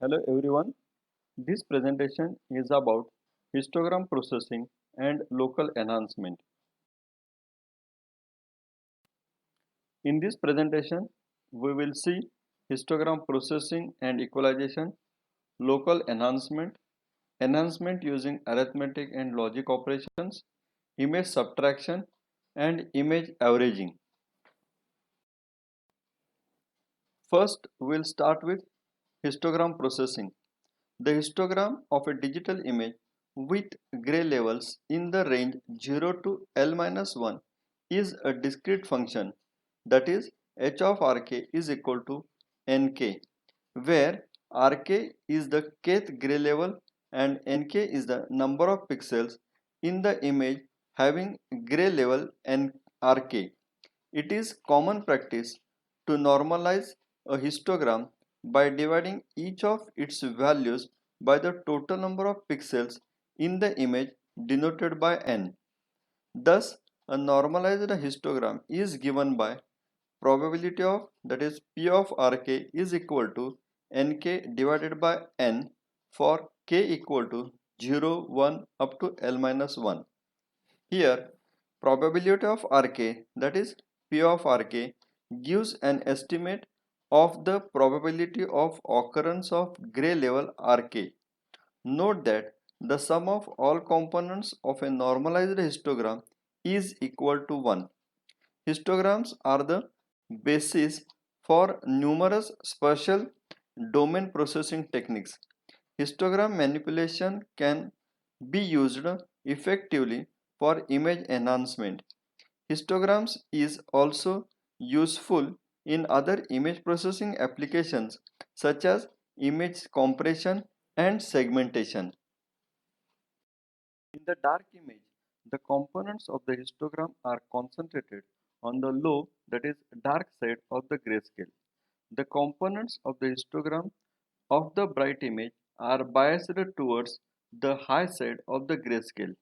Hello everyone. This presentation is about histogram processing and local enhancement. In this presentation, we will see histogram processing and equalization, local enhancement, enhancement using arithmetic and logic operations, image subtraction, and image averaging. First, we'll start with histogram processing. The histogram of a digital image with gray levels in the range 0 to L-1 is a discrete function, that is h of rk is equal to nk, where rk is the kth gray level and nk is the number of pixels in the image having gray level nrk. It is common practice to normalize a histogram by dividing each of its values by the total number of pixels in the image denoted by n. Thus, a normalized histogram is given by probability of, that is P of Rk is equal to Nk divided by n for k equal to 0, 1 up to L-1. Here, probability of Rk, that is P of Rk, gives an estimate of the probability of occurrence of gray level Rk. Note that the sum of all components of a normalized histogram is equal to 1. Histograms are the basis for numerous spatial domain processing techniques. Histogram manipulation can be used effectively for image enhancement. Histograms is also useful in other image processing applications such as image compression and segmentation. In the dark image, the components of the histogram are concentrated on the low, that is dark side of the grayscale. The components of the histogram of the bright image are biased towards the high side of the grayscale.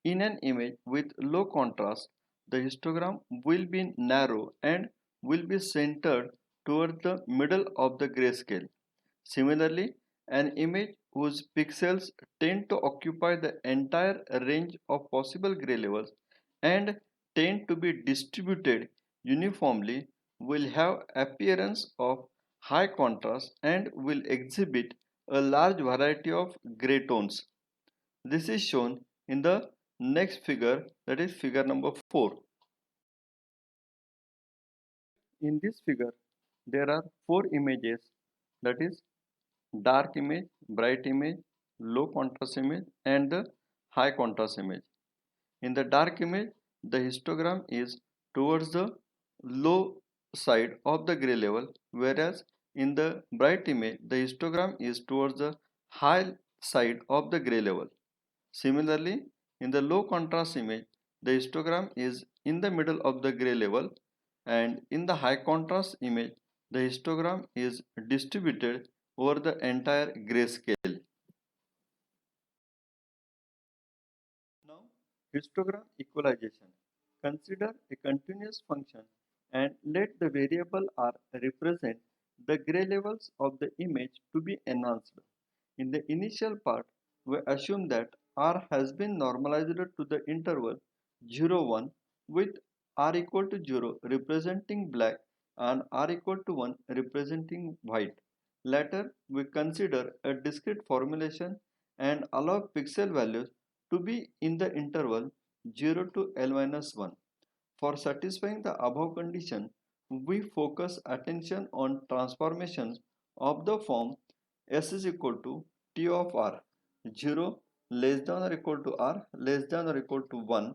In an image with low contrast, the histogram will be narrow and will be centered toward the middle of the grayscale. Similarly, an image whose pixels tend to occupy the entire range of possible gray levels and tend to be distributed uniformly will have appearance of high contrast and will exhibit a large variety of gray tones. This is shown in the next figure, that is figure number 4. In this figure, there are 4 images, that is dark image, bright image, low contrast image, and the high contrast image. In the dark image, the histogram is towards the low side of the gray level, whereas in the bright image, the histogram is towards the high side of the gray level. Similarly, in the low contrast image, the histogram is in the middle of the gray level, and in the high contrast image, the histogram is distributed over the entire grayscale. Now, histogram equalization. Consider a continuous function and let the variable R represent the gray levels of the image to be enhanced. In the initial part, we assume that R has been normalized to the interval 0, 1 with R equal to 0 representing black and R equal to 1 representing white. Later, we consider a discrete formulation and allow pixel values to be in the interval 0 to L-1. For satisfying the above condition, we focus attention on transformations of the form S is equal to T of R, 0 less than or equal to R less than or equal to 1,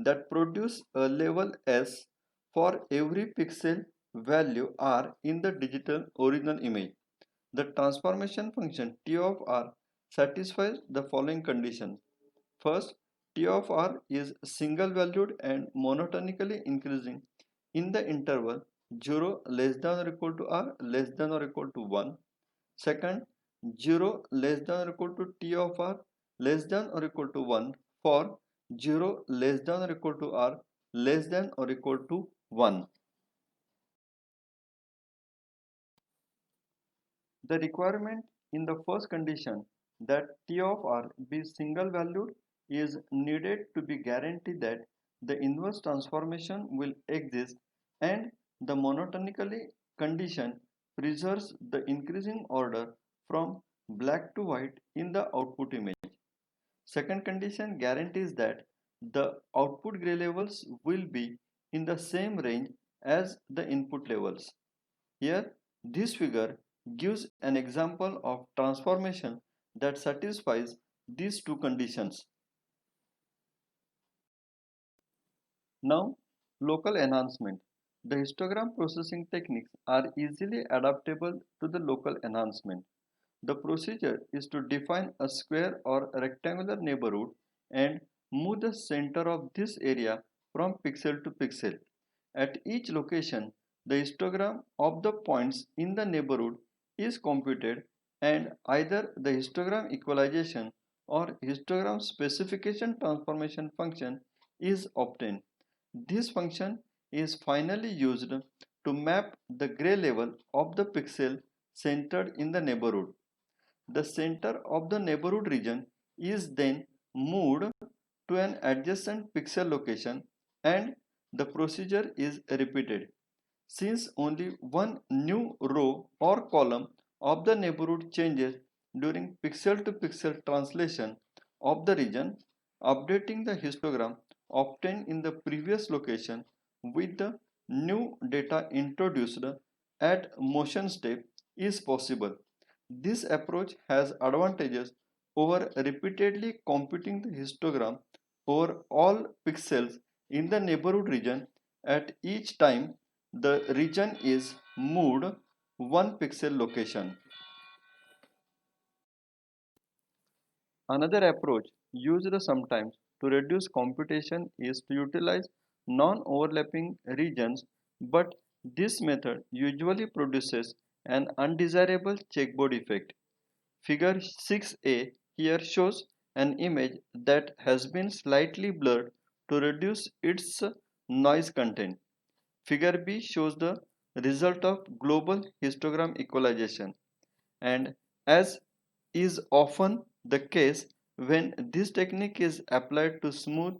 that produce a level S for every pixel value R in the digital original image. The transformation function T of R satisfies the following condition. First, T of R is single valued and monotonically increasing in the interval 0 less than or equal to R less than or equal to 1. Second, 0 less than or equal to T of R less than or equal to 1 for 0 less than or equal to R less than or equal to 1. The requirement in the first condition that T of R be single valued is needed to be guaranteed that the inverse transformation will exist and the monotonically condition preserves the increasing order from black to white in the output image. Second condition guarantees that the output gray levels will be in the same range as the input levels. Here, this figure gives an example of transformation that satisfies these two conditions. Now, local enhancement. The histogram processing techniques are easily adaptable to the local enhancement. The procedure is to define a square or rectangular neighborhood and move the center of this area from pixel to pixel. At each location, the histogram of the points in the neighborhood is computed and either the histogram equalization or histogram specification transformation function is obtained. This function is finally used to map the gray level of the pixel centered in the neighborhood. The center of the neighborhood region is then moved to an adjacent pixel location and the procedure is repeated. Since only one new row or column of the neighborhood changes during pixel to pixel translation of the region, updating the histogram obtained in the previous location with the new data introduced at motion step is possible. This approach has advantages over repeatedly computing the histogram over all pixels in the neighborhood region at each time the region is moved one pixel location. Another approach used sometimes to reduce computation is to utilize non-overlapping regions, but this method usually produces an undesirable checkerboard effect. Figure 6a here shows an image that has been slightly blurred to reduce its noise content. Figure B shows the result of global histogram equalization, and as is often the case when this technique is applied to smooth,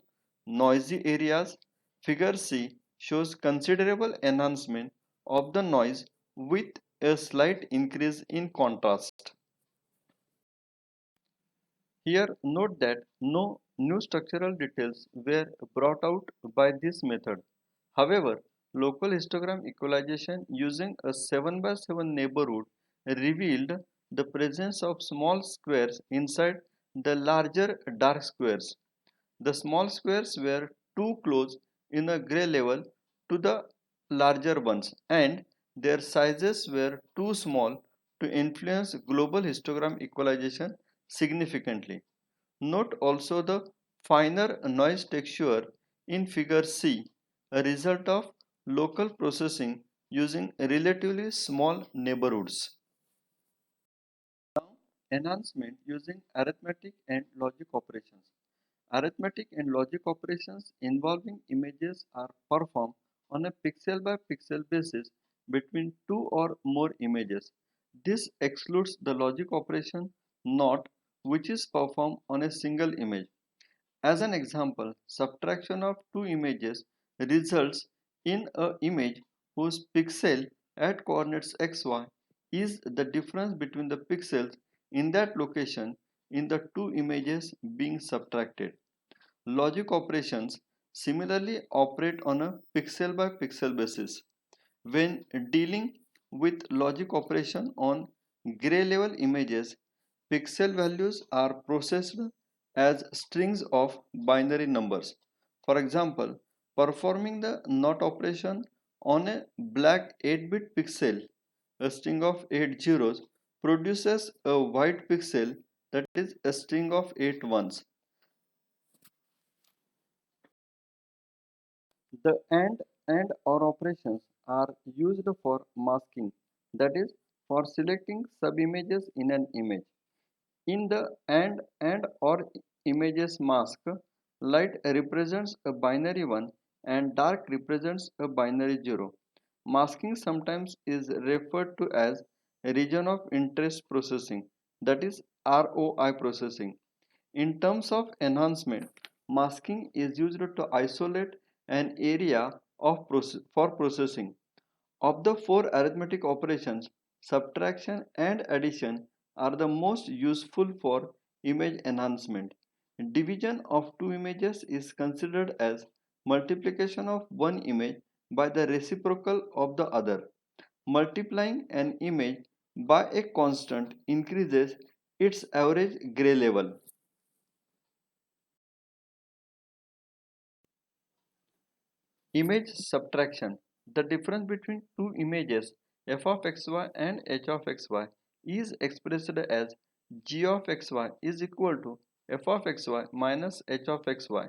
noisy areas, figure C shows considerable enhancement of the noise with a slight increase in contrast. Here note that no new structural details were brought out by this method. However, local histogram equalization using a 7 by 7 neighborhood revealed the presence of small squares inside the larger dark squares. The small squares were too close in a gray level to the larger ones and their sizes were too small to influence global histogram equalization significantly. Note also the finer noise texture in figure C, a result of local processing using relatively small neighborhoods. Now, enhancement using arithmetic and logic operations. Arithmetic and logic operations involving images are performed on a pixel by pixel basis between two or more images. This excludes the logic operation NOT, which is performed on a single image. As an example, subtraction of two images results in an image whose pixel at coordinates xy is the difference between the pixels in that location in the two images being subtracted. Logic operations similarly operate on a pixel by pixel basis. When dealing with logic operation on gray level images, pixel values are processed as strings of binary numbers. For example, performing the NOT operation on a black 8-bit pixel, a string of 8 zeros, produces a white pixel that is a string of 8 ones. The and or operations are used for masking, that is, for selecting subimages in an image. In the and or images mask, light represents a binary 1 and dark represents a binary 0. Masking sometimes is referred to as region of interest processing. that is ROI processing. In terms of enhancement, masking is used to isolate an area for processing. Of the four arithmetic operations, subtraction and addition are the most useful for image enhancement. Division of two images is considered as multiplication of one image by the reciprocal of the other. Multiplying an image by a constant increases its average gray level. Image subtraction. The difference between two images f of xy and h of xy is expressed as g of xy is equal to f of xy minus h of xy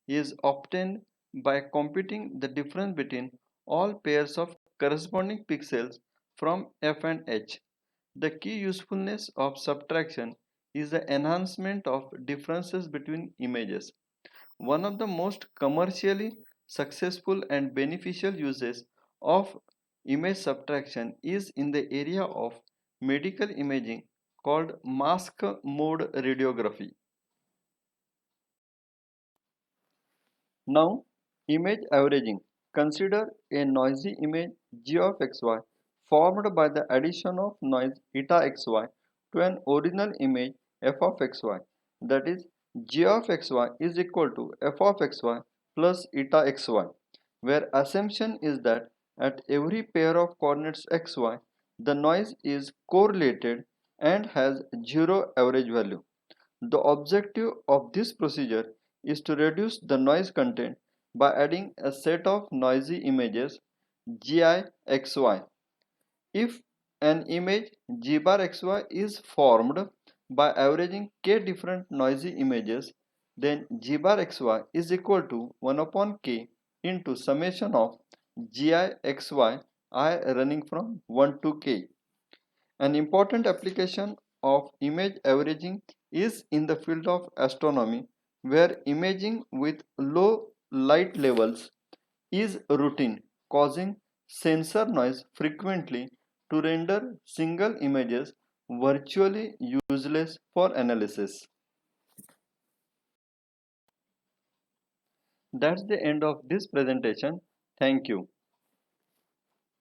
is obtained by computing the difference between all pairs of corresponding pixels from f and h. The key usefulness of subtraction is the enhancement of differences between images. One of the most commercially successful and beneficial uses of image subtraction is in the area of medical imaging called mask mode radiography. Now, image averaging. Consider a noisy image g of xy formed by the addition of noise eta xy to an original image f of xy. That is, g of xy is equal to f of xy plus eta xy, where assumption is that at every pair of coordinates xy, the noise is correlated and has zero average value. The objective of this procedure is to reduce the noise content by adding a set of noisy images GI-XY. If an image G bar XY is formed by averaging k different noisy images, then G bar XY is equal to 1 upon k into summation of GI XY I running from 1 to k. An important application of image averaging is in the field of astronomy, where imaging with low light levels is routine, causing sensor noise frequently to render single images virtually useless for analysis. That's the end of this presentation. Thank you.